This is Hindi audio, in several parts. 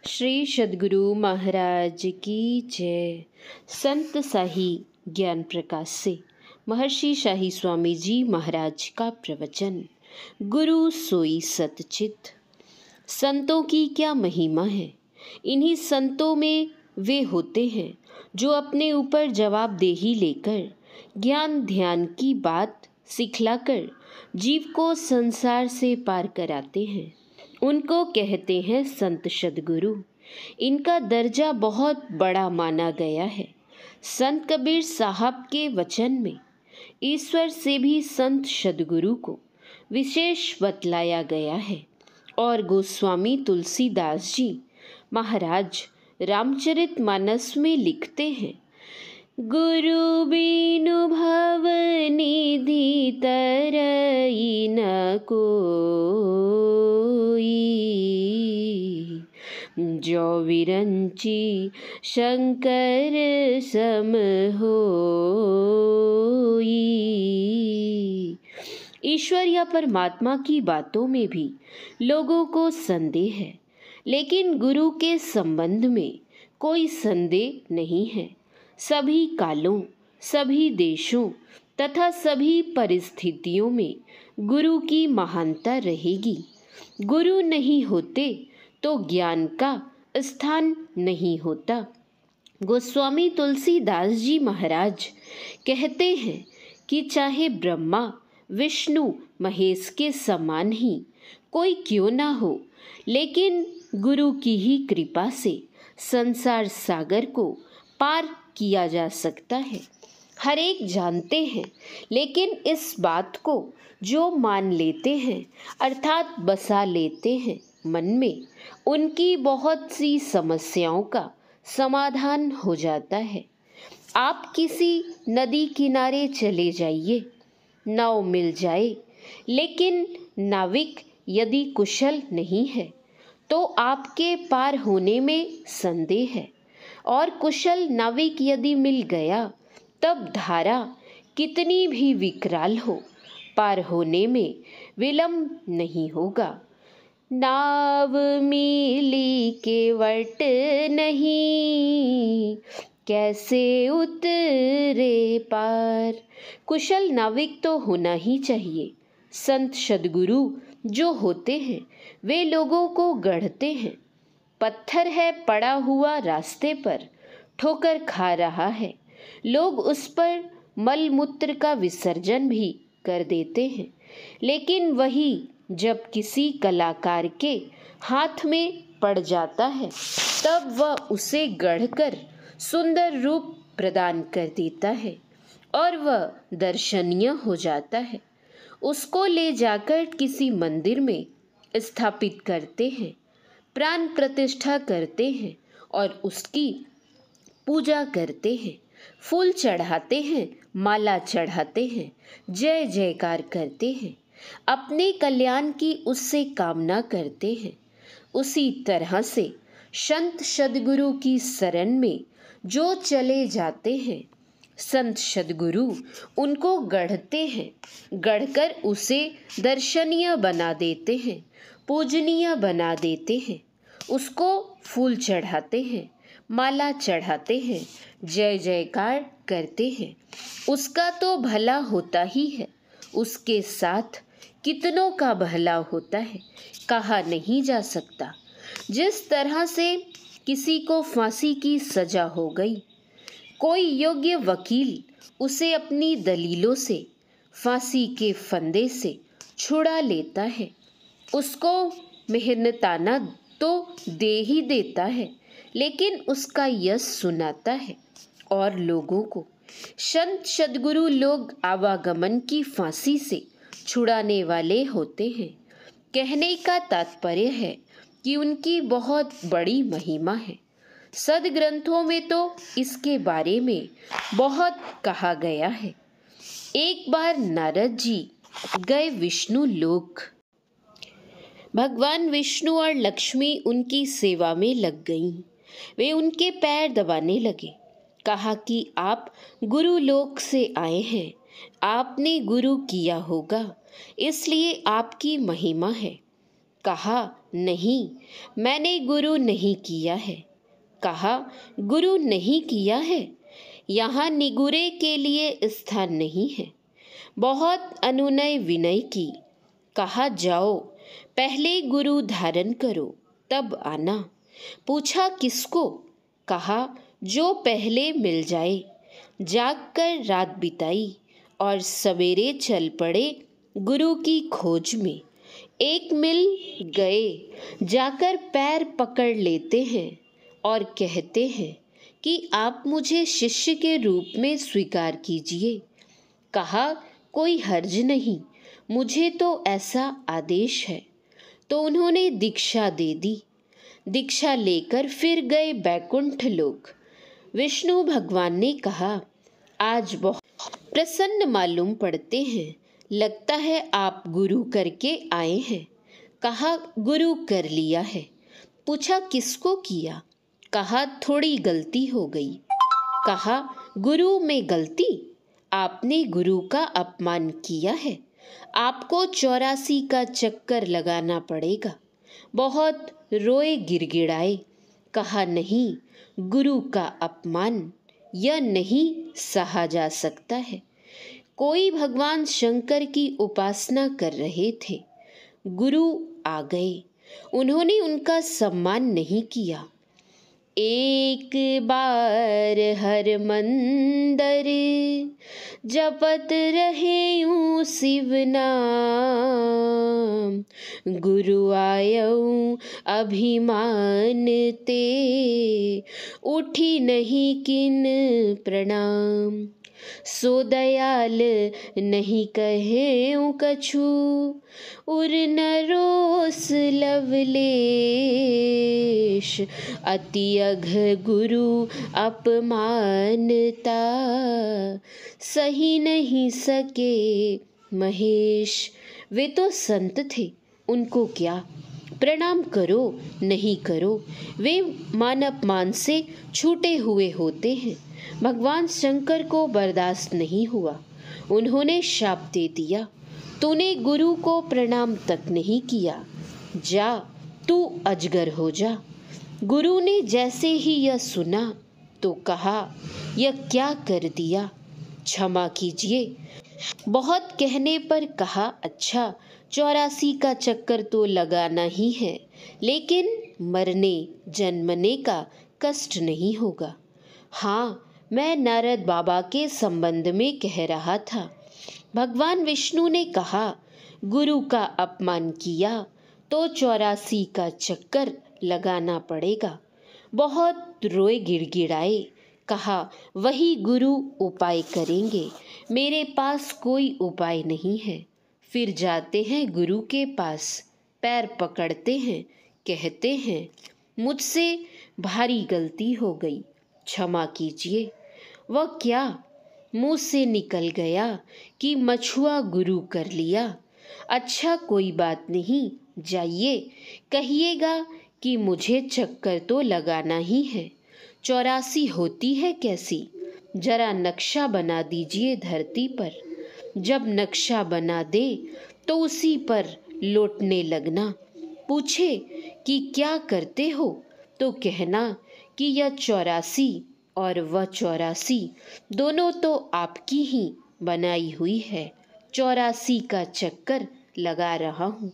श्री सद्गुरु महाराज की जय। संत शाही ज्ञान प्रकाश से महर्षि शाही स्वामी जी महाराज का प्रवचन। गुरु सोई सतचित। संतों की क्या महिमा है। इन्हीं संतों में वे होते हैं जो अपने ऊपर जवाबदेही लेकर ज्ञान ध्यान की बात सिखलाकर जीव को संसार से पार कराते हैं। उनको कहते हैं संत सद्गुरु। इनका दर्जा बहुत बड़ा माना गया है। संत कबीर साहब के वचन में ईश्वर से भी संत सद्गुरु को विशेष बतलाया गया है। और गोस्वामी तुलसीदास जी महाराज रामचरितमानस में लिखते हैं, गुरु बिनु भव निधि तरई न कोई, जो विरंची शंकर सम होई। ईश्वर या परमात्मा की बातों में भी लोगों को संदेह है, लेकिन गुरु के संबंध में कोई संदेह नहीं है। सभी कालों, सभी देशों तथा सभी परिस्थितियों में गुरु की महानता रहेगी। गुरु नहीं होते तो ज्ञान का स्थान नहीं होता। गोस्वामी तुलसीदास जी महाराज कहते हैं कि चाहे ब्रह्मा विष्णु महेश के समान ही कोई क्यों ना हो, लेकिन गुरु की ही कृपा से संसार सागर को पार किया जा सकता है। हर एक जानते हैं, लेकिन इस बात को जो मान लेते हैं अर्थात बसा लेते हैं मन में, उनकी बहुत सी समस्याओं का समाधान हो जाता है। आप किसी नदी किनारे चले जाइए, नाव मिल जाए, लेकिन नाविक यदि कुशल नहीं है तो आपके पार होने में संदेह है। और कुशल नाविक यदि मिल गया तब धारा कितनी भी विकराल हो, पार होने में विलंब नहीं होगा। नाव मिली केवट नहीं, कैसे उतरे पार। कुशल नाविक तो होना ही चाहिए। संत सद्गुरु जो होते हैं वे लोगों को गढ़ते हैं। पत्थर है पड़ा हुआ रास्ते पर, ठोकर खा रहा है, लोग उस पर मलमूत्र का विसर्जन भी कर देते हैं, लेकिन वही जब किसी कलाकार के हाथ में पड़ जाता है तब वह उसे गढ़कर सुंदर रूप प्रदान कर देता है और वह दर्शनीय हो जाता है। उसको ले जाकर किसी मंदिर में स्थापित करते हैं, प्राण प्रतिष्ठा करते हैं और उसकी पूजा करते हैं, फूल चढ़ाते हैं, माला चढ़ाते हैं, जय जयकार करते हैं, अपने कल्याण की उससे कामना करते हैं। उसी तरह से संत सद्गुरु की शरण में जो चले जाते हैं, संत सद्गुरु उनको गढ़ते हैं, गढ़कर उसे दर्शनीय बना देते हैं, पूजनीय बना देते हैं, उसको फूल चढ़ाते हैं, माला चढ़ाते हैं, जय जयकार करते हैं। उसका तो भला होता ही है, उसके साथ कितनों का भला होता है, कहा नहीं जा सकता। जिस तरह से किसी को फांसी की सजा हो गई, कोई योग्य वकील उसे अपनी दलीलों से फांसी के फंदे से छुड़ा लेता है, उसको मेहनताना तो दे ही देता है, लेकिन उसका यश सुनाता है और लोगों को संत सद्गुरु लोग आवागमन की फांसी से छुड़ाने वाले होते हैं। कहने का तात्पर्य है कि उनकी बहुत बड़ी महिमा है। सदग्रंथों में तो इसके बारे में बहुत कहा गया है। एक बार नारद जी गए विष्णु लोक। भगवान विष्णु और लक्ष्मी उनकी सेवा में लग गईं। वे उनके पैर दबाने लगे। कहा कि आप गुरु लोक से आए हैं, आपने गुरु किया होगा, इसलिए आपकी महिमा है। कहा नहीं, मैंने गुरु नहीं किया है। कहा, गुरु नहीं किया है? यहाँ निगुरे के लिए स्थान नहीं है। बहुत अनुनय विनय की। कहा, जाओ पहले गुरु धारण करो तब आना। पूछा, किसको? कहा, जो पहले मिल जाए। जागकर रात बिताई और सवेरे चल पड़े गुरु की खोज में। एक मिल गए, जाकर पैर पकड़ लेते हैं और कहते हैं कि आप मुझे शिष्य के रूप में स्वीकार कीजिए। कहा, कोई हर्ज नहीं, मुझे तो ऐसा आदेश है। तो उन्होंने दीक्षा दे दी। दीक्षा लेकर फिर गए बैकुंठ लोक। विष्णु भगवान ने कहा, आज बहुत प्रसन्न मालूम पड़ते हैं, लगता है आप गुरु करके आए हैं। कहा, गुरु कर लिया है। पूछा, किसको किया? कहा, थोड़ी गलती हो गई। कहा, गुरु में गलती? आपने गुरु का अपमान किया है। आपको 84 का चक्कर लगाना पड़ेगा। बहुत रोए गिड़गिड़ाए। कहा, नहीं, गुरु का अपमान यह नहीं सहा जा सकता है। कोई भगवान शंकर की उपासना कर रहे थे। गुरु आ गए, उन्होंने उनका सम्मान नहीं किया। एक बार हर मंदर जपत रहे यूं शिव नाम। गुरु आयऊ अभिमान ते, उठी नहीं किन प्रणाम। सो दयाल नहीं कहे कछु, उर न रोस लवलेश। अति अघ गुरु अपमानता, सही नहीं सके महेश। वे तो संत थे, उनको क्या? प्रणाम करो नहीं करो, वे मान अपमान से छूटे हुए होते हैं। भगवान शंकर को बर्दाश्त नहीं हुआ, उन्होंने शाप दे दिया। तूने गुरु को प्रणाम तक नहीं किया, जा तू अजगर हो जा। गुरु ने जैसे ही यह सुना तो कहा, यह क्या कर दिया, क्षमा कीजिए। बहुत कहने पर कहा, अच्छा 84 का चक्कर तो लगाना ही है, लेकिन मरने जन्मने का कष्ट नहीं होगा। हाँ, मैं नारद बाबा के संबंध में कह रहा था। भगवान विष्णु ने कहा, गुरु का अपमान किया तो 84 का चक्कर लगाना पड़ेगा। बहुत रोए गिड़गिड़ाए। कहा, वही गुरु उपाय करेंगे, मेरे पास कोई उपाय नहीं है। फिर जाते हैं गुरु के पास, पैर पकड़ते हैं, कहते हैं, मुझसे भारी गलती हो गई, क्षमा कीजिए। वह क्या? मुंह से निकल गया कि मछुआ गुरु कर लिया। अच्छा कोई बात नहीं, जाइए, कहिएगा कि मुझे चक्कर तो लगाना ही है। 84 होती है कैसी? जरा नक्शा बना दीजिए धरती पर। जब नक्शा बना दे तो उसी पर लौटने लगना। पूछे कि क्या करते हो तो कहना कि यह 84 और वह 84 दोनों तो आपकी ही बनाई हुई है। 84 का चक्कर लगा रहा हूँ।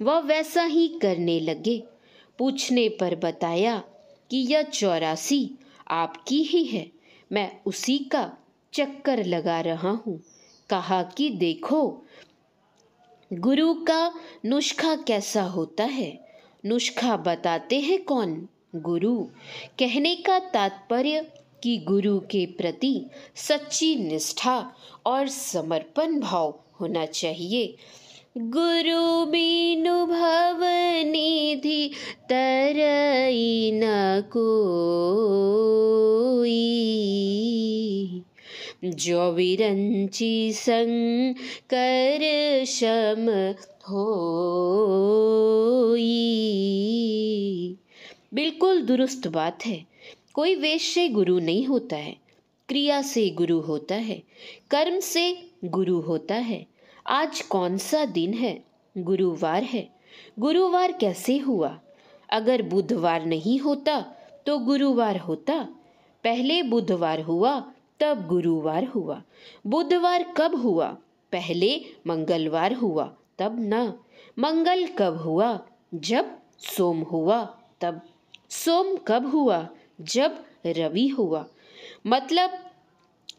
वह वैसा ही करने लगे। पूछने पर बताया कि यह 84 आपकी ही है, मैं उसी का चक्कर लगा रहा हूँ। कहा कि देखो गुरु का नुस्खा कैसा होता है। नुस्खा बताते हैं कौन? गुरु। कहने का तात्पर्य कि गुरु के प्रति सच्ची निष्ठा और समर्पण भाव होना चाहिए। गुरु बिनु भव निधि तरई न कोई, जो विरंची संकर शम होई। बिल्कुल दुरुस्त बात है। कोई वेश से गुरु नहीं होता है, क्रिया से गुरु होता है, कर्म से गुरु होता है। आज कौन सा दिन है? गुरुवार है। गुरुवार कैसे हुआ? अगर बुधवार नहीं होता तो गुरुवार होता। पहले बुधवार हुआ तब गुरुवार हुआ। बुधवार कब हुआ? पहले मंगलवार हुआ तब ना। मंगल कब हुआ? जब सोम हुआ तब। सोम कब हुआ? जब रवि हुआ। मतलब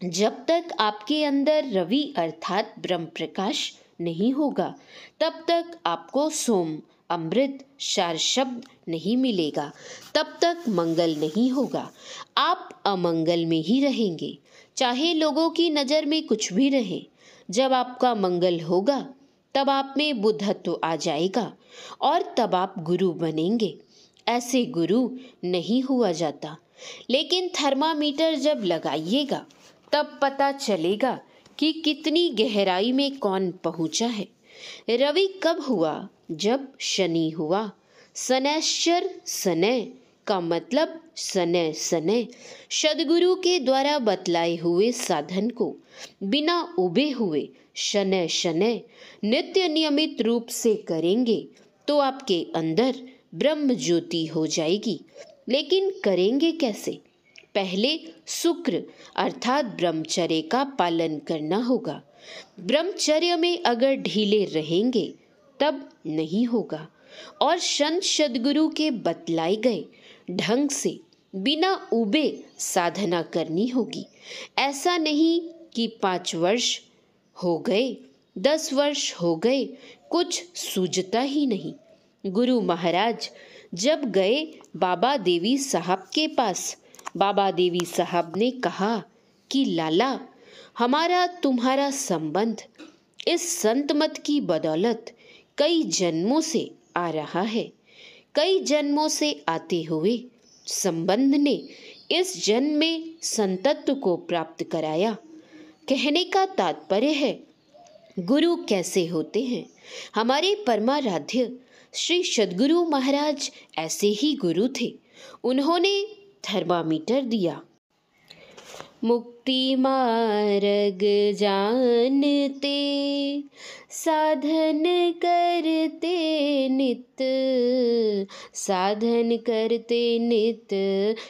जब तक आपके अंदर रवि अर्थात ब्रह्म प्रकाश नहीं होगा तब तक आपको सोम अमृत सार शब्द नहीं मिलेगा, तब तक मंगल नहीं होगा। आप अमंगल में ही रहेंगे, चाहे लोगों की नज़र में कुछ भी रहे। जब आपका मंगल होगा तब आप में बुद्धत्व आ जाएगा और तब आप गुरु बनेंगे। ऐसे गुरु नहीं हुआ जाता। लेकिन थर्मामीटर जब लगाइएगा तब पता चलेगा कि कितनी गहराई में कौन पहुंचा है। रवि कब हुआ? जब शनि हुआ। शनैश्चर शनै का मतलब शनै शनै। सद्गुरु के द्वारा बतलाए हुए साधन को बिना उबे हुए शनै शनै नित्य नियमित रूप से करेंगे तो आपके अंदर ब्रह्म ज्योति हो जाएगी। लेकिन करेंगे कैसे? पहले शुक्र अर्थात ब्रह्मचर्य का पालन करना होगा। ब्रह्मचर्य में अगर ढीले रहेंगे तब नहीं होगा। और संत सद्गुरु के बतलाए गए ढंग से बिना उबे साधना करनी होगी। ऐसा नहीं कि 5 वर्ष हो गए, 10 वर्ष हो गए, कुछ सूझता ही नहीं। गुरु महाराज जब गए बाबा देवी साहब के पास, बाबा देवी साहब ने कहा कि लाला, हमारा तुम्हारा संबंध इस संत मत की बदौलत कई जन्मों से आ रहा है। कई जन्मों से आते हुए संबंध ने इस जन्म में संतत्व को प्राप्त कराया। कहने का तात्पर्य है गुरु कैसे होते हैं। हमारे परमाराध्य श्री सद्गुरु महाराज ऐसे ही गुरु थे। उन्होंने थर्मामीटर दिया। मुक्ति मार्ग जानते साधन करते नित, साधन करते नित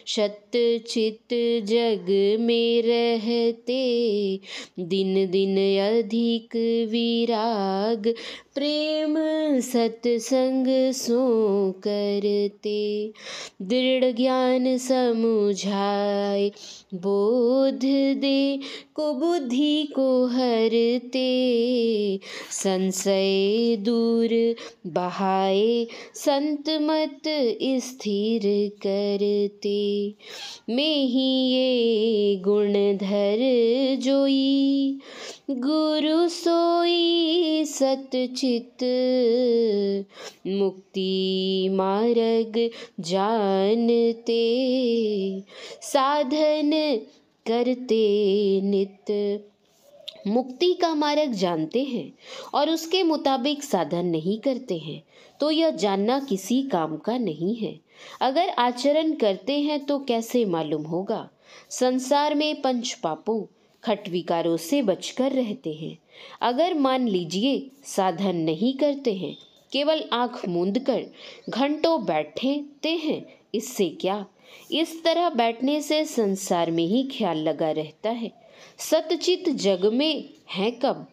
सत्य चित जग में रहते, दिन दिन अधिक विराग प्रेम सत्संग सो करते, दृढ़ ज्ञान समुझाए बोध दे कुबुद्धि को हरते, संशय दूर बहाए संत मत स्थिर करते, मैं ही ये गुण धर जोई गुरु सोई सतचित, मुक्ति मार्ग जानते साधन करते नित। मुक्ति का मार्ग जानते हैं और उसके मुताबिक साधन नहीं करते हैं तो यह जानना किसी काम का नहीं है। अगर आचरण करते हैं तो कैसे मालूम होगा। संसार में पंच पापों खट विकारों से बचकर रहते हैं। अगर मान लीजिए साधन नहीं करते हैं, केवल आंख मूंद कर घंटों बैठते हैं, इससे क्या? इस तरह बैठने से संसार में ही ख्याल लगा रहता है। सतचित जग में है कब?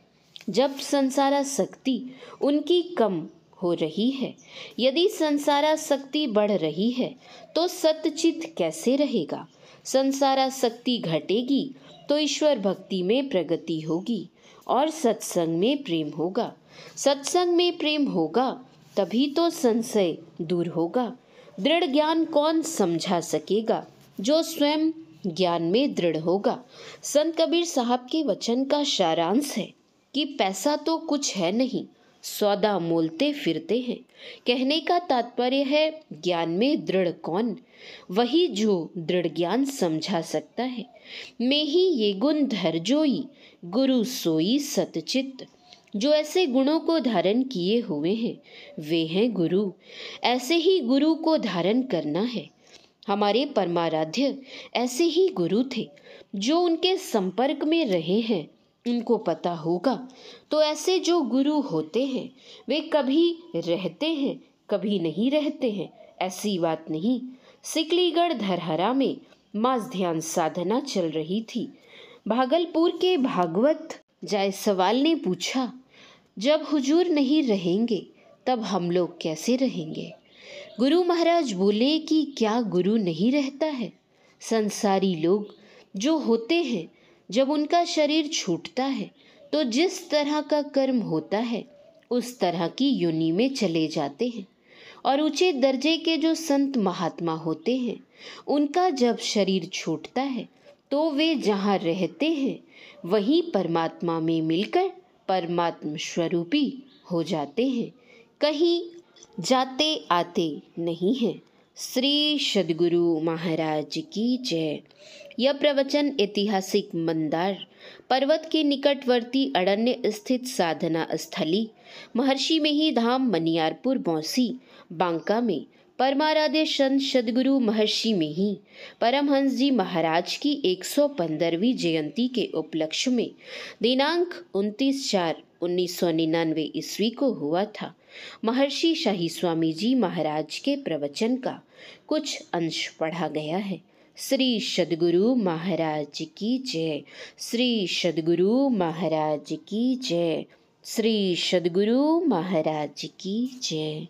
जब संसारासक्ति उनकी कम हो रही है। यदि संसारासक्ति बढ़ रही है तो सतचित कैसे रहेगा? संसारासक्ति घटेगी तो ईश्वर भक्ति में प्रगति होगी और सत्संग में प्रेम होगा। सत्संग में प्रेम होगा तभी तो संशय दूर होगा। दृढ़ ज्ञान कौन समझा सकेगा? जो स्वयं ज्ञान में दृढ़ होगा। संत कबीर साहब के वचन का सारांश है कि पैसा तो कुछ है नहीं, सौदा मोलते फिरते हैं। कहने का तात्पर्य है ज्ञान में दृढ़ कौन? वही जो दृढ़ ज्ञान समझा सकता है। मैं ही ये गुण धर जोई गुरु सोई सतचित। जो ऐसे गुणों को धारण किए हुए हैं वे हैं गुरु। ऐसे ही गुरु को धारण करना है। हमारे परमाराध्य ऐसे ही गुरु थे। जो उनके संपर्क में रहे हैं उनको पता होगा। तो ऐसे जो गुरु होते हैं वे कभी रहते हैं, कभी नहीं रहते हैं, ऐसी बात नहीं। सिकलीगढ़ धरहरा में मास ध्यान साधना चल रही थी। भागलपुर के भागवत जायसवाल ने पूछा, जब हुजूर नहीं रहेंगे तब हम लोग कैसे रहेंगे? गुरु महाराज बोले कि क्या गुरु नहीं रहता है? संसारी लोग जो होते हैं, जब उनका शरीर छूटता है तो जिस तरह का कर्म होता है उस तरह की योनि में चले जाते हैं। और ऊंचे दर्जे के जो संत महात्मा होते हैं, उनका जब शरीर छूटता है तो वे जहाँ रहते हैं वहीं परमात्मा में मिलकर परमात्म स्वरूपी हो जाते हैं, कहीं जाते आते नहीं हैं। श्री सद्गुरु महाराज की जय। यह प्रवचन ऐतिहासिक मंदार पर्वत के निकटवर्ती अरण्य स्थित साधना स्थली महर्षि मेही धाम मनियारपुर बौंसी बांका में परमाराध्य संत सद्गुरु महर्षि मेही परमहंस जी महाराज की 115वीं जयंती के उपलक्ष्य में दिनांक 29/4/1999 ईस्वी को हुआ था। महर्षि शाही स्वामी जी महाराज के प्रवचन का कुछ अंश पढ़ा गया है। श्री सद्गुरु महाराज की जय। श्री सद्गुरु महाराज की जय। श्री सद्गुरु महाराज की जय।